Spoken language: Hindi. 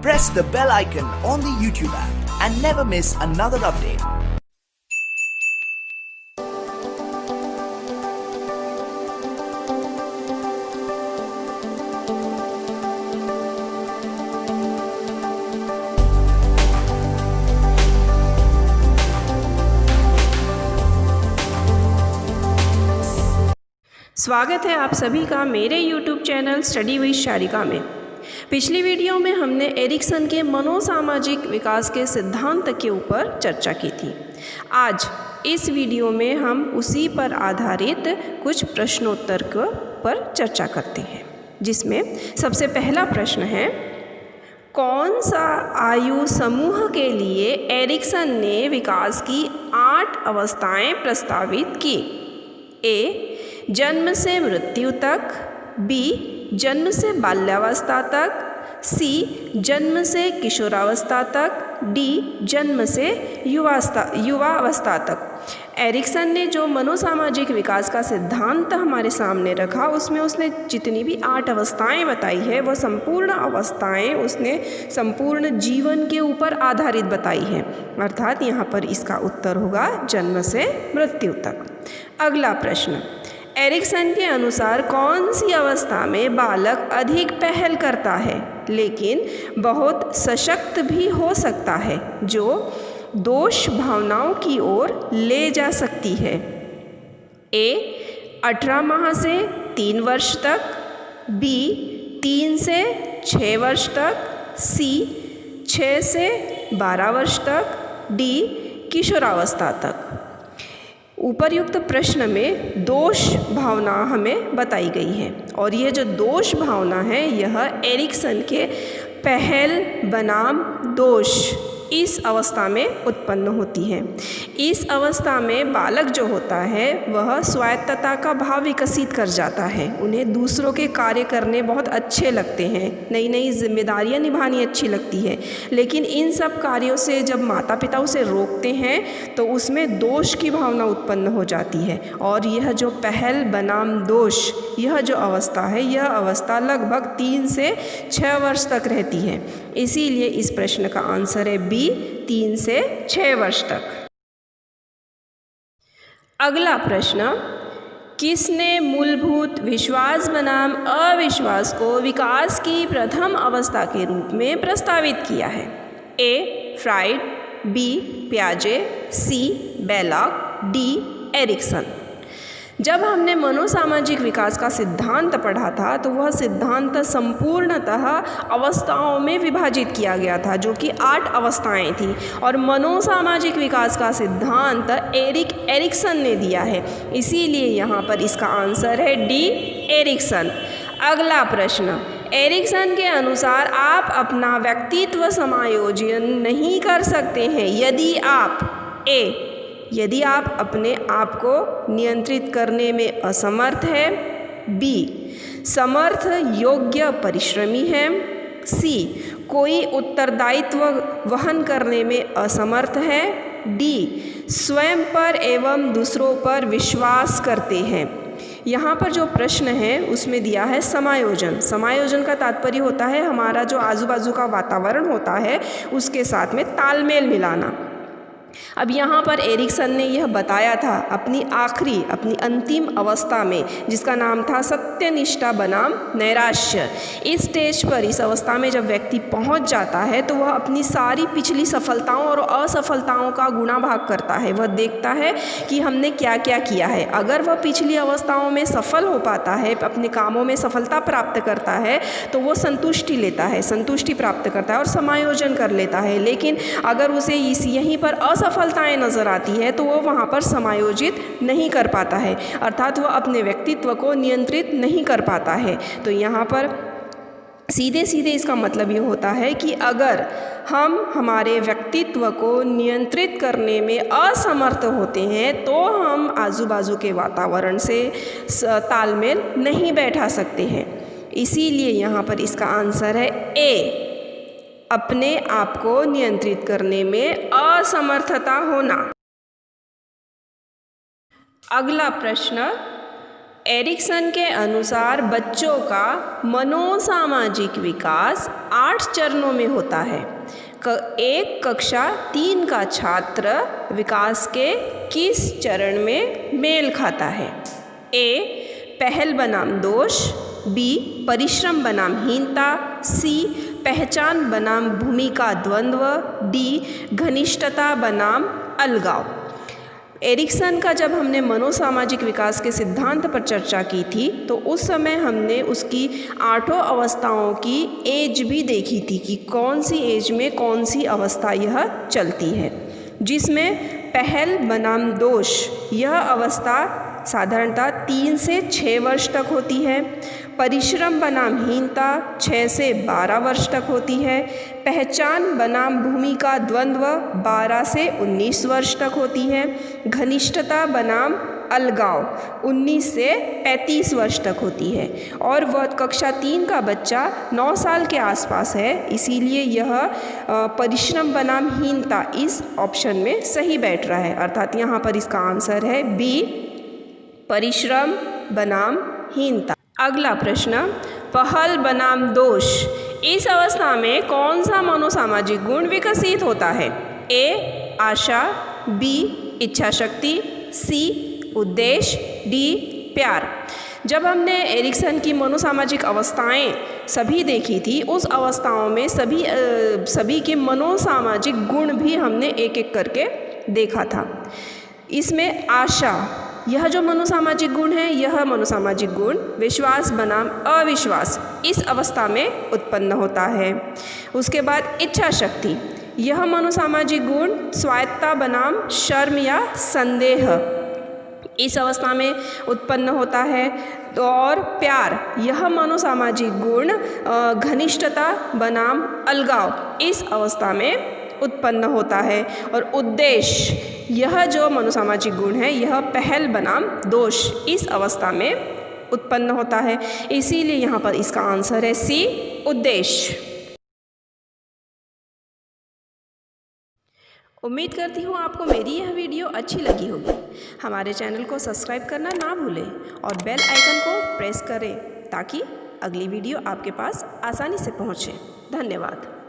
Press the bell icon on the YouTube app and never miss another update. स्वागत है आप सभी का मेरे YouTube channel study with Sharika में। पिछली वीडियो में हमने एरिक्सन के मनोसामाजिक विकास के सिद्धांत के ऊपर चर्चा की थी। आज इस वीडियो में हम उसी पर आधारित कुछ प्रश्नोत्तर पर चर्चा करते हैं, जिसमें सबसे पहला प्रश्न है, कौन सा आयु समूह के लिए एरिक्सन ने विकास की 8 अवस्थाएं प्रस्तावित की? ए, जन्म से मृत्यु तक, बी, जन्म से बाल्यावस्था तक, सी, जन्म से किशोरावस्था तक, डी, जन्म से युवावस्था तक। एरिक्सन ने जो मनोसामाजिक विकास का सिद्धांत हमारे सामने रखा, उसमें उसने जितनी भी 8 अवस्थाएं बताई है, वह संपूर्ण अवस्थाएं उसने संपूर्ण जीवन के ऊपर आधारित बताई है। अर्थात यहाँ पर इसका उत्तर होगा जन्म से मृत्यु तक। अगला प्रश्न, एरिक्सन के अनुसार कौन सी अवस्था में बालक अधिक पहल करता है लेकिन बहुत सशक्त भी हो सकता है, जो दोष भावनाओं की ओर ले जा सकती है? ए, 18 माह से 3 वर्ष तक, बी, 3 से 6 वर्ष तक, सी, 6 से 12 वर्ष तक, डी, किशोरावस्था तक। उपर्युक्त प्रश्न में दोष भावना हमें बताई गई है, और ये जो दोष भावना है यह एरिक्सन के पहल बनाम दोष इस अवस्था में उत्पन्न होती है। इस अवस्था में बालक जो होता है वह स्वायत्तता का भाव विकसित कर जाता है। उन्हें दूसरों के कार्य करने बहुत अच्छे लगते हैं, नई नई जिम्मेदारियां निभानी अच्छी लगती है, लेकिन इन सब कार्यों से जब माता पिता उसे रोकते हैं तो उसमें दोष की भावना उत्पन्न हो जाती है। और यह जो पहल बनाम दोष, यह जो अवस्था है, यह अवस्था लगभग 3 से 6 वर्ष तक रहती है। इसीलिए इस प्रश्न का आंसर है बी, 3 से 6 वर्ष तक। अगला प्रश्न, किसने मूलभूत विश्वास बनाम अविश्वास को विकास की प्रथम अवस्था के रूप में प्रस्तावित किया है? ए, फ्राइड, बी, पियाजे, सी, बेलॉक, डी, एरिक्सन। जब हमने मनोसामाजिक विकास का सिद्धांत पढ़ा था तो वह सिद्धांत संपूर्णतः अवस्थाओं में विभाजित किया गया था, जो कि 8 अवस्थाएं थी, और मनोसामाजिक विकास का सिद्धांत एरिक्सन ने दिया है। इसीलिए यहाँ पर इसका आंसर है डी, एरिक्सन। अगला प्रश्न, एरिक्सन के अनुसार आप अपना व्यक्तित्व समायोजन नहीं कर सकते हैं यदि आप अपने आप को नियंत्रित करने में असमर्थ हैं, बी, समर्थ योग्य परिश्रमी हैं, सी, कोई उत्तरदायित्व वहन करने में असमर्थ है, डी, स्वयं पर एवं दूसरों पर विश्वास करते हैं। यहाँ पर जो प्रश्न है उसमें दिया है समायोजन। समायोजन का तात्पर्य होता है हमारा जो आजू बाजू का वातावरण होता है उसके साथ में तालमेल मिलाना। अब यहाँ पर एरिक्सन ने यह बताया था अपनी अंतिम अवस्था में, जिसका नाम था सत्यनिष्ठा बनाम नैराश्य। इस स्टेज पर, इस अवस्था में जब व्यक्ति पहुँच जाता है तो वह अपनी सारी पिछली सफलताओं और असफलताओं का गुणाभाग करता है। वह देखता है कि हमने क्या क्या किया है। अगर वह पिछली अवस्थाओं में सफल हो पाता है, अपने कामों में सफलता प्राप्त करता है, तो वो संतुष्टि प्राप्त करता है और समायोजन कर लेता है। लेकिन अगर उसे यहीं पर असफलताएं नजर आती है तो वो वहाँ पर समायोजित नहीं कर पाता है, अर्थात वह अपने व्यक्तित्व को नियंत्रित नहीं कर पाता है। तो यहाँ पर सीधे सीधे इसका मतलब ये होता है कि अगर हम हमारे व्यक्तित्व को नियंत्रित करने में असमर्थ होते हैं तो हम आजू बाजू के वातावरण से तालमेल नहीं बैठा सकते हैं। इसीलिए यहाँ पर इसका आंसर है ए, अपने आप को नियंत्रित करने में असमर्थता होना। अगला प्रश्न, एरिक्सन के अनुसार बच्चों का मनोसामाजिक विकास 8 चरणों में होता है। एक कक्षा 3 का छात्र विकास के किस चरण में मेल खाता है? ए. पहल बनाम दोष, बी. परिश्रम बनाम हीनता, सी. पहचान बनाम भूमिका द्वंद्व, डी. घनिष्ठता बनाम अलगाव। एरिक्सन का जब हमने मनोसामाजिक विकास के सिद्धांत पर चर्चा की थी तो उस समय हमने उसकी 8 अवस्थाओं की एज भी देखी थी कि कौन सी एज में कौन सी अवस्था यह चलती है, जिसमें पहल बनाम दोष यह अवस्था साधारणतः 3 से 6 वर्ष तक होती है। परिश्रम बनाम हीनता 6 से 12 वर्ष तक होती है। पहचान बनाम भूमिका द्वंद्व 12 से 19 वर्ष तक होती है। घनिष्ठता बनाम अलगाव 19 से 35 वर्ष तक होती है। और वह कक्षा 3 का बच्चा 9 साल के आसपास है, इसीलिए यह परिश्रम बनाम हीनता इस ऑप्शन में सही बैठ रहा है, अर्थात यहाँ पर इसका आंसर है बी. परिश्रम बनाम हीनता। अगला प्रश्न, पहल बनाम दोष, इस अवस्था में कौन सा मनोसामाजिक गुण विकसित होता है? ए. आशा, बी. इच्छा शक्ति, सी. उद्देश्य, डी. प्यार। जब हमने एरिक्सन की मनोसामाजिक अवस्थाएं सभी देखी थी, उस अवस्थाओं में सभी के मनोसामाजिक गुण भी हमने एक एक करके देखा था। इसमें आशा, यह जो मनोसामाजिक गुण है, यह मनोसामाजिक गुण विश्वास बनाम अविश्वास इस अवस्था में उत्पन्न होता है। उसके बाद इच्छा शक्ति, यह मनोसामाजिक गुण स्वायत्तता बनाम शर्म या संदेह इस अवस्था में उत्पन्न होता है। और प्यार, यह मनोसामाजिक गुण घनिष्ठता बनाम अलगाव इस अवस्था में उत्पन्न होता है। और उद्देश्य, यह जो मनोसामाजिक गुण है, यह पहल बनाम दोष इस अवस्था में उत्पन्न होता है, इसीलिए यहाँ पर इसका आंसर है सी. उद्देश्य। उम्मीद करती हूँ आपको मेरी यह वीडियो अच्छी लगी होगी। हमारे चैनल को सब्सक्राइब करना ना भूलें और बेल आइकन को प्रेस करें ताकि अगली वीडियो आपके पास आसानी से पहुँचे। धन्यवाद।